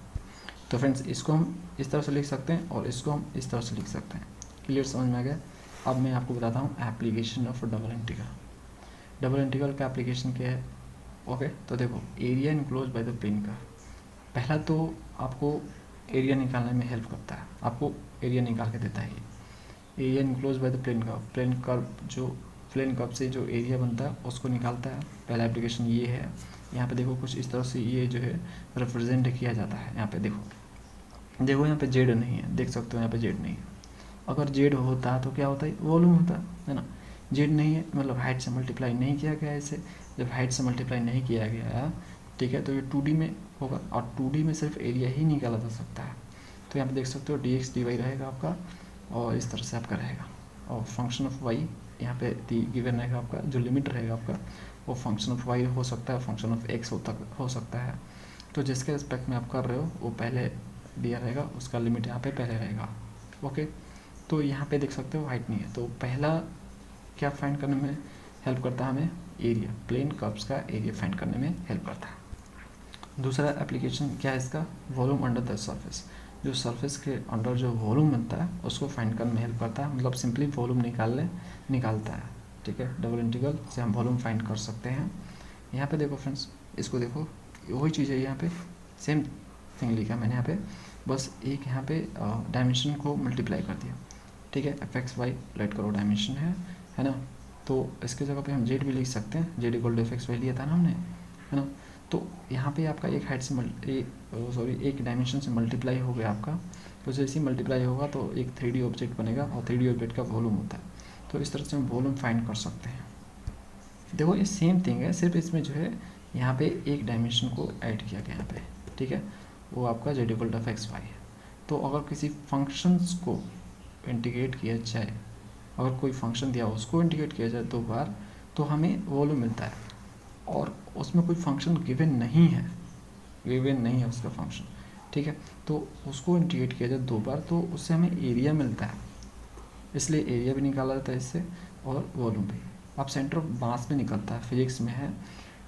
तो फ्रेंड्स इसको हम इस तरह से लिख सकते हैं और इसको हम इस तरह से लिख सकते हैं। क्लियर समझ में आ गया। अब मैं आपको बताता हूँ application of double integral. Double integral का एप्लीकेशन क्या है, ओके। तो देखो area enclose by the plane curve, पहला तो आपको एरिया निकालने में हेल्प करता है, आपको एरिया निकाल के देता है ये। Area enclose by the plane curve, plane curve से जो एरिया बनता है उसको निकालता है। पहला एप्लीकेशन ये है। यहाँ पे देखो कुछ इस तरह से ये जो है रिप्रेजेंट किया जाता है। यहाँ पे देखो यहाँ पे जेड नहीं है, देख सकते हो यहाँ पे जेड नहीं है। अगर जेड होता तो क्या होता है, वॉल्यूम होता है ना। जेड नहीं है मतलब हाइट से मल्टीप्लाई नहीं किया गया इसे। जब हाइट से मल्टीप्लाई नहीं किया गया, ठीक है, तो ये 2D में होगा, और 2D में सिर्फ एरिया ही निकाला जा सकता है। तो यहाँ पे देख सकते हो dx dy रहेगा आपका, और इस तरह से आपका रहेगा। और फंक्शन ऑफ y यहाँ पे गिवन रहेगा आपका, जो लिमिट रहेगा आपका वो फंक्शन ऑफ y हो सकता है, फंक्शन ऑफ x हो सकता है। तो जिसके रिस्पेक्ट में आप कर रहे हो वो पहले दिया रहेगा, उसका लिमिट यहाँ पे पहले रहेगा, ओके। तो यहाँ पे देख सकते हो हाइट नहीं है, तो पहला क्या फाइंड करने में हेल्प करता है हमें, एरिया, प्लेन कर्व्स का एरिया फाइंड करने में हेल्प करता है। दूसरा एप्लीकेशन क्या है इसका, वॉल्यूम अंडर द सरफेस, जो सरफेस के अंडर जो वॉल्यूम बनता है उसको फाइंड करने में हेल्प करता है, मतलब सिंपली वॉल्यूम निकालता है, ठीक है। डबल इंटीग्रल से हम वॉल्यूम फाइंड कर सकते हैं। यहाँ पे देखो फ्रेंड्स, इसको देखो वही चीज़ है, यहाँ पे सेम थिंग लिखा मैंने यहाँ पे, बस एक यहाँ पे डायमेंशन को मल्टीप्लाई कर दिया, ठीक है। fx y लेट करो डायमेंशन है ना, तो इसके जगह पे हम z भी लिख सकते हैं, z equal to fx y लिया था ना हमने, है ना। तो यहाँ पे आपका एक हाइट से एक डायमेंशन से मल्टीप्लाई हो गया आपका, तो जैसे ही मल्टीप्लाई होगा तो एक 3D ऑब्जेक्ट बनेगा, और 3D ऑब्जेक्ट का वॉल्यूम होता है। तो इस तरह से हम वॉल्यूम फाइंड कर सकते हैं। देखो ये सेम थिंग है, सिर्फ इसमें जो है यहाँ पे एक डायमेंशन को ऐड किया गया यहाँ पे, ठीक है, वो आपका z equal to fx y है। तो अगर किसी फंक्शंस को इंटीग्रेट किया जाए, अगर कोई फंक्शन दिया उसको इंटीग्रेट किया जाए 2 बार, तो हमें वॉल्यूम मिलता है। और उसमें कोई फंक्शन गिवन नहीं है, गिवन नहीं है उसका फंक्शन, ठीक है। तो उसको इंटीग्रेट किया जाए 2 बार तो उससे हमें एरिया मिलता है, इसलिए एरिया भी निकाला जाता है इससे और वॉल्यूम भी। अब सेंटर ऑफ मास भी निकलता है, फिजिक्स में है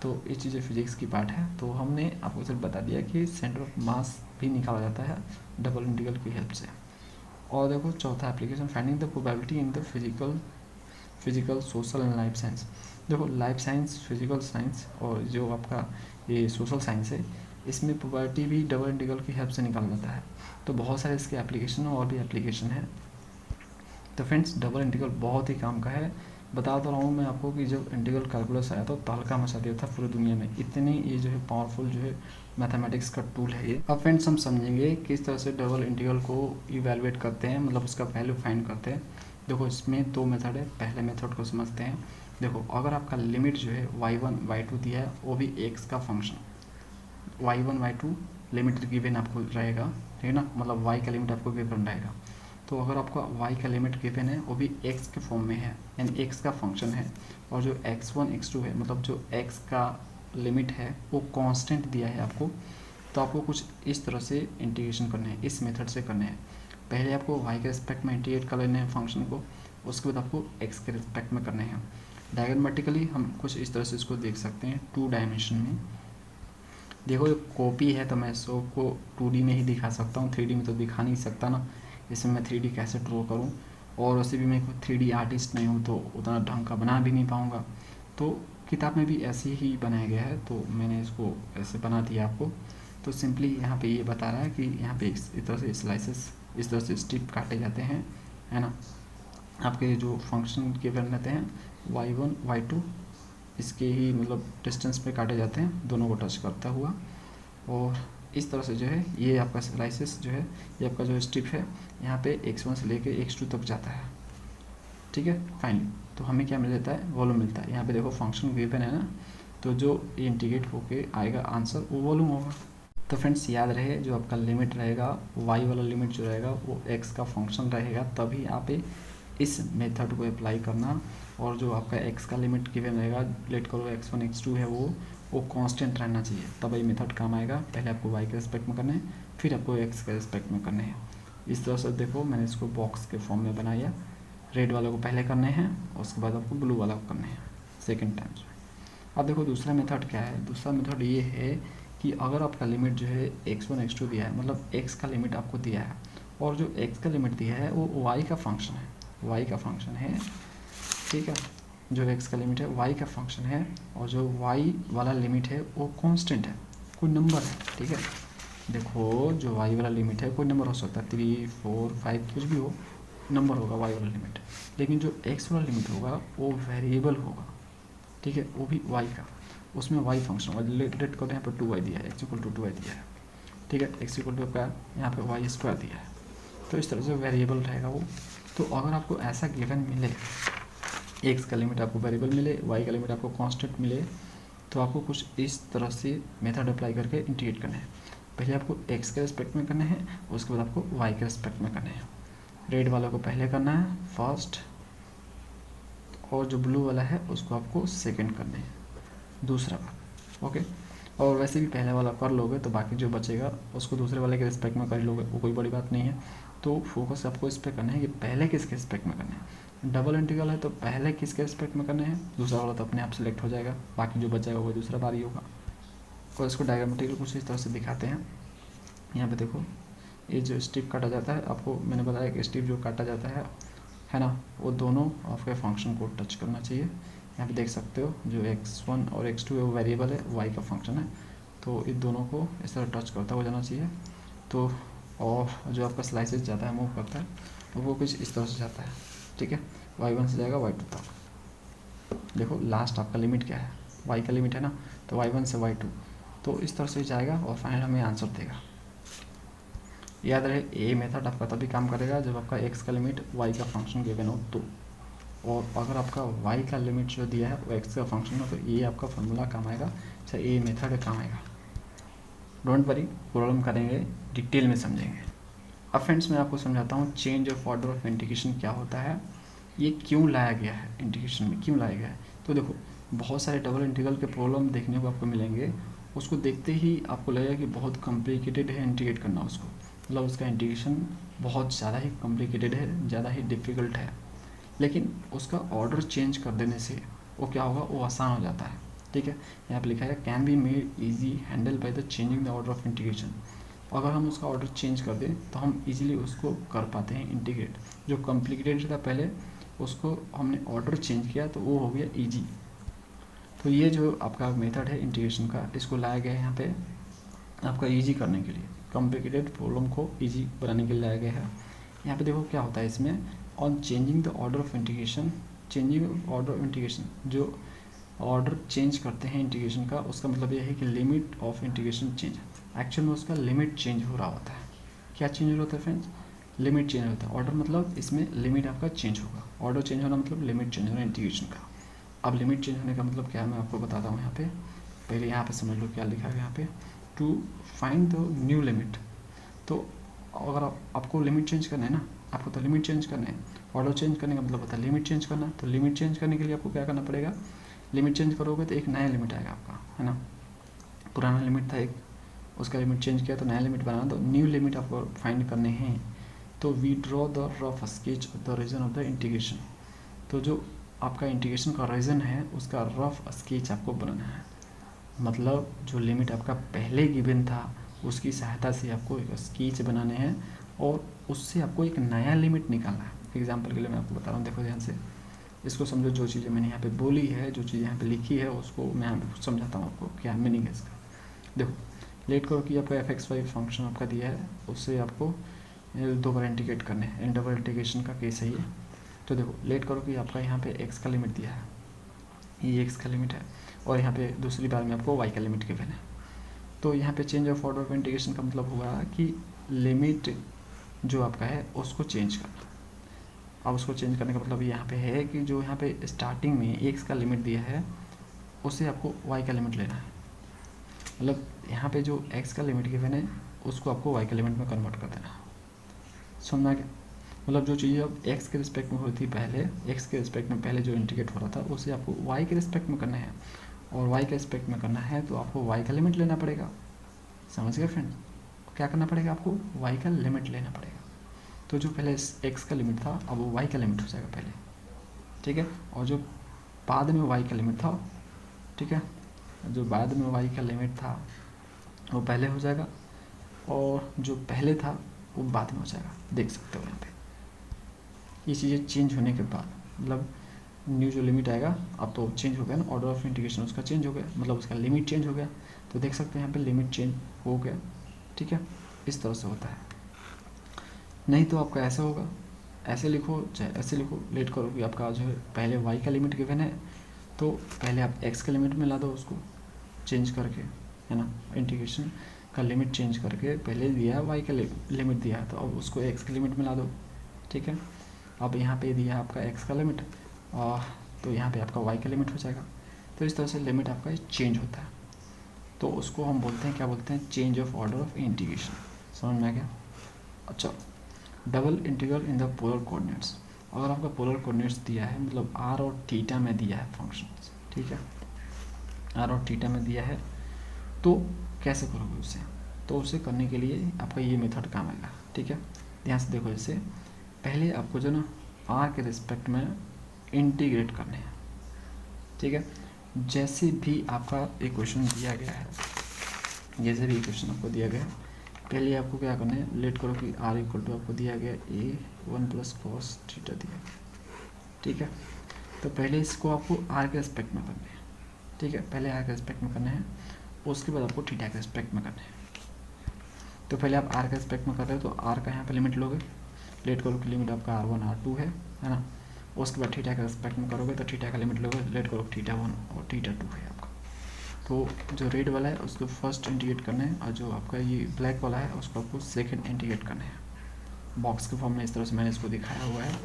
तो ये चीज़ें फिजिक्स की पार्ट है, तो हमने आपको सिर्फ बता दिया कि सेंटर ऑफ मास भी निकाला जाता है डबल इंटीग्रल की हेल्प से। और देखो चौथा application, finding the probability in the physical social and life science. देखो लाइफ साइंस, फिजिकल साइंस और जो आपका ये सोशल साइंस है, इसमें प्रोबेबिलिटी भी डबल इंटीग्रल की हेल्प से निकाला जाता है। तो बहुत सारे इसके एप्लीकेशन और भी एप्लीकेशन है। तो फ्रेंड्स डबल इंटीग्रल बहुत ही काम का है। बता तो रहा हूँ मैं आपको कि जब इंटीग्रल कैलकुलस आया तो तहलका मचा दिया था पूरी दुनिया में, इतनी ये जो है पावरफुल जो है मैथमेटिक्स का टूल है ये। अब फ्रेंड्स हम समझेंगे किस तरह से डबल इंटीग्रल को इवेलुएट करते हैं, मतलब उसका वैल्यू फाइंड करते हैं। देखो इसमें 2 मेथड है, पहले मेथड को समझते हैं। देखो अगर आपका लिमिट जो है y1 y2 दिया है, वो भी x का function y1 y2 limit given आपको रहेगा, ठीक है ना, मतलब y का लिमिट आपको गिवन रहेगा। तो अगर आपका y का लिमिट गिवन है वो भी x के फॉर्म में है, यानी x का फंक्शन है, और जो x1 x2 है, मतलब जो x का लिमिट है वो कांस्टेंट दिया है आपको, तो आपको कुछ इस तरह से इंटीग्रेशन करना है, इस मेथड से करना है। पहले आपको y के रिस्पेक्ट में इंटीग्रेट कर लेने हैं फंक्शन को, उसके बाद आपको x के रिस्पेक्ट में करने हैं। डायग्रामेटिकली हम कुछ इस तरह से इसको देख सकते हैं 2 डायमेंशन में। देखो ये कॉपी है तो मैं इसको 2D में ही दिखा सकता हूँ, 3D में तो दिखा नहीं सकता ना, इसमें मैं 3D कैसे ड्रॉ करूँ, और वैसे भी मैं 3D आर्टिस्ट नहीं हूँ तो उतना ढंग का बना भी नहीं पाऊँगा। तो किताब में भी ऐसे ही बनाया गया है, तो मैंने इसको ऐसे बना दिया आपको। तो सिंपली यहाँ पे ये बता रहा है कि यहाँ पे इस तरह से स्लाइसेस, इस तरह से स्ट्रिप काटे जाते हैं, है ना। आपके जो फंक्शन के बन रहते हैं y1 y2 इसके ही मतलब डिस्टेंस पे काटे जाते हैं, दोनों को टच करता हुआ। और इस तरह से जो है ये आपका स्लाइसेस जो है, ये आपका जो स्ट्रिप है यहाँ पे x1 से लेके x2 तक जाता है, ठीक है। फाइनली तो हमें क्या मिल जाता है, वॉल्यूम मिलता है। यहाँ पे देखो फंक्शन गिवन है ना, तो जो इंटीग्रेट होके आएगा आंसर वो वॉल्यूम होगा। तो फ्रेंड्स याद रहे जो आपका लिमिट रहेगा, y वाला लिमिट जो रहेगा वो x का फंक्शन रहेगा, तभी आप इस मेथड को अप्लाई करना। और जो आपका x का लिमिट गिवन रहेगा, लेट करो x1 x2 है वो कांस्टेंट रहना चाहिए, तब ये मेथड काम आएगा। पहले आपको y के रिस्पेक्ट में करना है, फिर आपको x के रिस्पेक्ट में करने हैं। इस तरह से देखो मैंने इसको बॉक्स के फॉर्म में बनाया, रेड वाले को पहले करने हैं और उसके बाद आपको ब्लू वाला को करने हैं सेकेंड टाइम में। अब देखो दूसरा मेथड क्या है, दूसरा मेथड ये है कि अगर आपका लिमिट जो है x1 x2 दिया है, मतलब x का लिमिट आपको दिया है, और जो x का लिमिट दिया है वो y का फंक्शन है, y का फंक्शन है, ठीक है। जो x का लिमिट है y का फंक्शन है, और जो y वाला लिमिट है वो कांस्टेंट है, कोई नंबर है, ठीक है। देखो जो y वाला लिमिट है कोई नंबर हो सकता है, 3 4 5 कुछ भी हो, नंबर होगा y वाला लिमिट। लेकिन जो x वाला लिमिट होगा वो वेरिएबल होगा, ठीक है, वो भी y का, उसमें y फंक्शन होगा। लेट करो यहाँ पर 2y दिया है, x इक्वल टू 2y दिया है, ठीक है, x इक्वल टू का यहाँ पे y स्क्वायर दिया है। तो इस तरह से वेरिएबल रहेगा वो। तो अगर आपको ऐसा गिवन मिले, x का लिमिट आपको वेरिएबल मिले, y का लिमिट आपको कांस्टेंट मिले, तो आपको कुछ इस तरह से मेथड अप्लाई करके इंटीग्रेट करना है। पहले आपको x के रिस्पेक्ट में करना है, उसके बाद आपको y के रिस्पेक्ट में करना है। रेड वाला को पहले करना है फर्स्ट, और जो ब्लू वाला है उसको आपको सेकंड करना है दूसरा बार, ओके। और वैसे भी पहले वाला कर लोगे तो बाकी जो बचेगा उसको दूसरे वाले के रिस्पेक्ट में कर लोगे, वो कोई बड़ी बात नहीं है। तो फोकस आपको इस पर करना है कि पहले किसके रिस्पेक्ट में करना है। डबल इंटीग्रल है तो पहले किसके रिस्पेक्ट में करना है, दूसरा वाला तो अपने आप सेलेक्ट हो जाएगा, बाकी जो बचेगा वो दूसरा बार ही होगा। और इसको डायग्रामेटिकली कुछ इस तरह से दिखाते हैं। यहाँ पे देखो ये जो स्ट्रिप काटा जाता है, आपको मैंने बताया कि स्ट्रिप जो काटा जाता है ना, वो दोनों आपके फंक्शन को टच करना चाहिए। यहाँ पे देख सकते हो जो x1 और x2 है वो वेरिएबल है, y का फंक्शन है, तो इन दोनों को इस तरह टच करता हुआ जाना चाहिए। तो और जो आपका स्लाइसेस जाता है, मूव करता है, तो वो कुछ इस तरह से जाता है, ठीक है, y1 से जाएगा y2 तक। देखो लास्ट आपका लिमिट क्या है, y का लिमिट है ना, तो y1 से y2, तो इस तरह से जाएगा और फाइनल हमें आंसर देगा। याद रहे ये मेथड आपका तभी काम करेगा जब आपका x का लिमिट y का फंक्शन गिवन हो तो, और अगर आपका y का लिमिट जो दिया है वो x का फंक्शन हो तो ये आपका फॉर्मूला काम आएगा, अच्छा ये मेथड काम आएगा। डोंट वरी, प्रॉब्लम करेंगे डिटेल में समझेंगे। अब फ्रेंड्स मैं आपको समझाता हूँ change of order of integration क्या होता है, ये क्यों लाया गया है, इंटीग्रेशन में क्यों लाया गया है। तो देखो बहुत सारे डबल इंटीग्रल के प्रॉब्लम देखने को आपको मिलेंगे, उसको देखते ही आपको लगेगा कि बहुत कॉम्प्लिकेटेड है इंटीग्रेट करना उसको, मतलब उसका इंटीग्रेशन बहुत ज़्यादा ही कॉम्प्लिकेटेड है, ज़्यादा ही डिफ़िकल्ट है। लेकिन उसका ऑर्डर चेंज कर देने से वो क्या होगा, वो आसान हो जाता है। ठीक है, यहाँ पे लिखा है can be made easy handle by the changing the order of integration. अगर हम उसका ऑर्डर चेंज कर दें तो हम इजीली उसको कर पाते हैं इंटीग्रेट। जो कॉम्प्लिकेटेड था पहले, उसको हमने ऑर्डर चेंज किया तो वो हो गया ईजी। तो ये जो आपका मेथड है इंटीग्रेशन का, इसको लाया गया है यहाँ पे आपका ईजी करने के लिए, कॉम्प्लिकेटेड प्रॉब्लम को ईजी बनाने के लिए लाया गया है। यहाँ पे देखो क्या होता है इसमें, on changing the order of integration, changing order of integration, जो ऑर्डर चेंज करते हैं इंटीग्रेशन का, उसका मतलब ये है कि limit of integration change, actual में उसका लिमिट चेंज हो रहा होता है। क्या चेंज हो रहा होता है फ्रेंड्स, लिमिट चेंज होता है। ऑर्डर मतलब इसमें लिमिट आपका चेंज होगा, ऑर्डर चेंज होना मतलब लिमिट चेंज होना इंटीग्रेशन का। अब लिमिट चेंज होने का मतलब क्या है मैं आपको बताता हूँ। यहाँ पे पहले यहाँ पे समझ लो क्या लिखा है यहाँ पे, to find the new limit. तो अगर आपको लिमिट चेंज करना है ना, आपको तो लिमिट चेंज करना है, ऑर्डर चेंज करने का मतलब होता है लिमिट चेंज करना। तो लिमिट चेंज करने के लिए आपको क्या करना पड़ेगा, लिमिट चेंज करोगे तो एक नया लिमिट आएगा आपका, है ना। पुराना लिमिट था एक, उसका लिमिट चेंज किया तो नया लिमिट बनाना, तो न्यू लिमिट आपको फाइंड करने हैं। तो we draw the rough sketch of the region of the integration. तो जो आपका इंटीग्रेशन का रीजन है उसका रफ स्केच आपको बनाना है, मतलब जो लिमिट आपका पहले गिवन था उसकी सहायता से आपको एक स्केच बनाने हैं और उससे आपको एक नया लिमिट निकालना है। एग्जाम्पल के लिए मैं आपको बता रहा हूँ, देखो ध्यान से इसको समझो। जो चीज़ें मैंने यहाँ पे बोली है, जो चीज़ें यहाँ पे लिखी है, उसको मैं यहाँ पे समझाता हूँ आपको क्या मीनिंग है इसका। देखो लेट करो कि आपका fx y फंक्शन आपका दिया है, उससे आपको दो बार इंटीग्रेट करने हैं, डबल इंटीग्रेशन का केस है ये। तो देखो लेट करो कि आपका यहाँ पे x का लिमिट दिया है, ये x का लिमिट है, और यहाँ पे दूसरी बार में आपको y का लिमिट गिवन है। तो यहाँ पे change of order of integration का मतलब हुआ कि लिमिट जो आपका है उसको चेंज करना। अब उसको चेंज करने का मतलब यहाँ पे है कि जो यहाँ पे स्टार्टिंग में x का लिमिट दिया है उससे आपको y का लिमिट लेना है। मतलब यहाँ पे जो x का लिमिट गिवन है उसको आपको y के लिमिट में कन्वर्ट कर देना। समझना क्या, मतलब जो चीज़ अब x के रिस्पेक्ट में होती थी पहले, x के रिस्पेक्ट में पहले जो इंटीग्रेट हो रहा था उसे आपको y के रिस्पेक्ट में करना है, और y के रिस्पेक्ट में करना है तो आपको y का लिमिट लेना पड़ेगा। समझ गए फ्रेंड, क्या करना पड़ेगा आपको, y का लिमिट लेना पड़ेगा। तो जो पहले x का लिमिट था अब वो y का लिमिट हो जाएगा पहले, ठीक है। और जो बाद में y का लिमिट था, ठीक है, जो बाद में y का लिमिट था वो पहले हो जाएगा, और जो पहले था वो बाद में हो जाएगा। देख सकते हो यहाँ पे ये चीज़ें चेंज होने के बाद, मतलब न्यू जो लिमिट आएगा अब तो चेंज हो गया ना, ऑर्डर ऑफ इंटीग्रेशन उसका चेंज हो गया, मतलब उसका लिमिट चेंज हो गया। तो देख सकते हैं यहाँ पे लिमिट चेंज हो गया, ठीक है। इस तरह से होता है, नहीं तो आपका ऐसा होगा, ऐसे लिखो चाहे ऐसे लिखो। लेट करो कि आपका जो है पहले y का लिमिट गिवन है तो पहले आप x का लिमिट में ला दो उसको चेंज करके, है ना। इंटीग्रेशन का लिमिट चेंज करके पहले दिया है y का लिमिट दिया है तो अब उसको x के लिमिट में ला दो, ठीक है। अब यहाँ पे दिया है आपका x का लिमिट, तो यहाँ पे आपका y का लिमिट हो जाएगा। तो इस तरह से लिमिट आपका चेंज होता है, तो उसको हम बोलते हैं, क्या बोलते हैं, change of order of integration. समझ में आ गया। अच्छा, double integral in the polar coordinates. अगर आपका पोलर कोऑर्डिनेट्स दिया है, मतलब r और थीटा में दिया है फंक्शन, ठीक है, r और थीटा में दिया है, तो कैसे करोगे उसे, तो उसे करने के लिए आपका ये मेथड काम आएगा, ठीक है। ध्यान से देखो, जैसे पहले आपको जो ना r के रिस्पेक्ट में इंटीग्रेट करने हैं, ठीक है। जैसे भी आपका इक्वेशन दिया गया है, जैसे भी इक्वेशन आपको दिया गया है, पहले आपको क्या करना है, लेट करो कि r इक्वल टू आपको दिया गया a1 प्लस कॉस थीटा दिया गया, ठीक है। तो पहले इसको आपको r के रिस्पेक्ट में करना है, ठीक है, पहले r के रिस्पेक्ट में करना है, उसके बाद आपको थीटा के रिस्पेक्ट में करना है। तो पहले आप r के रिस्पेक्ट में कर रहे हो तो r का यहाँ पे लिमिट लोगे, लेट करो कि लिमिट आपका r1 r2 है ना। उसके बाद थीटा के रिस्पेक्ट में करोगे तो थीटा का लिमिट लोगे, लेट करो θ1 और θ2 है आपका। तो जो रेड वाला है उसको फर्स्ट इंटीग्रेट करना है, और जो आपका ये ब्लैक वाला है उसको आपको सेकंड इंटीग्रेट करना है। बॉक्स के फॉर्म में इस तरह से मैंने इसको दिखाया हुआ है,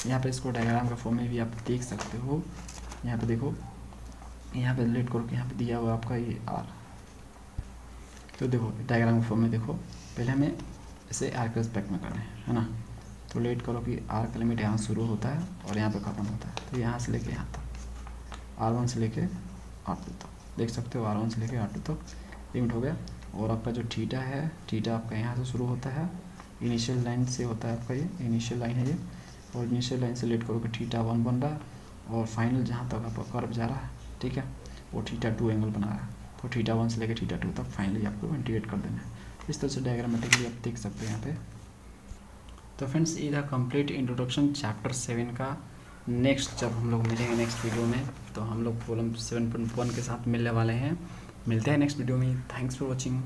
यहाँ पे इसको डायग्राम के फॉर्म में भी आप देख सकते हो। यहाँ पे देखो, यहाँ पे लेट करो कि यहाँ पे दिया हुआ आपका ये r, तो देखो डायग्राम के फॉर्म में देखो, पहले हमें इसे r के रिस्पेक्ट में करना है ना। तो लेट करो कि r का लिमिट यहाँ शुरू होता है और यहाँ पे ख़त्म होता है, तो यहाँ से लेके यहाँ तक, r1 से लेके r2 तक। देख सकते हो R1 से लेके R2 तक लिमिट हो गया। और आपका जो थीटा है, थीटा आपका यहाँ से शुरू होता है, इनिशियल लाइन से होता है आपका, ये इनिशियल लाइन है ये, और इनिशियल लाइन से लेट करोगे थीटा 1 बन रहा है, और फाइनल जहाँ तक आपका कर्व जा रहा है, ठीक है, वो थीटा 2 एंगल बना रहा है। तो थीटा 1 से लेकर थीटा 2 तक फाइनली आपको इंटीग्रेट कर देना है। इस तरह से डायग्रामेटिकली आप देख सकते हैं यहाँ पे। तो फ्रेंड्स ये था कंप्लीट इंट्रोडक्शन चैप्टर 7 का। नेक्स्ट जब हम लोग मिलेंगे नेक्स्ट वीडियो में, तो हम लोग प्रॉब्लम 7.1 के साथ मिलने वाले हैं। मिलते हैं नेक्स्ट वीडियो में। Thanks for watching.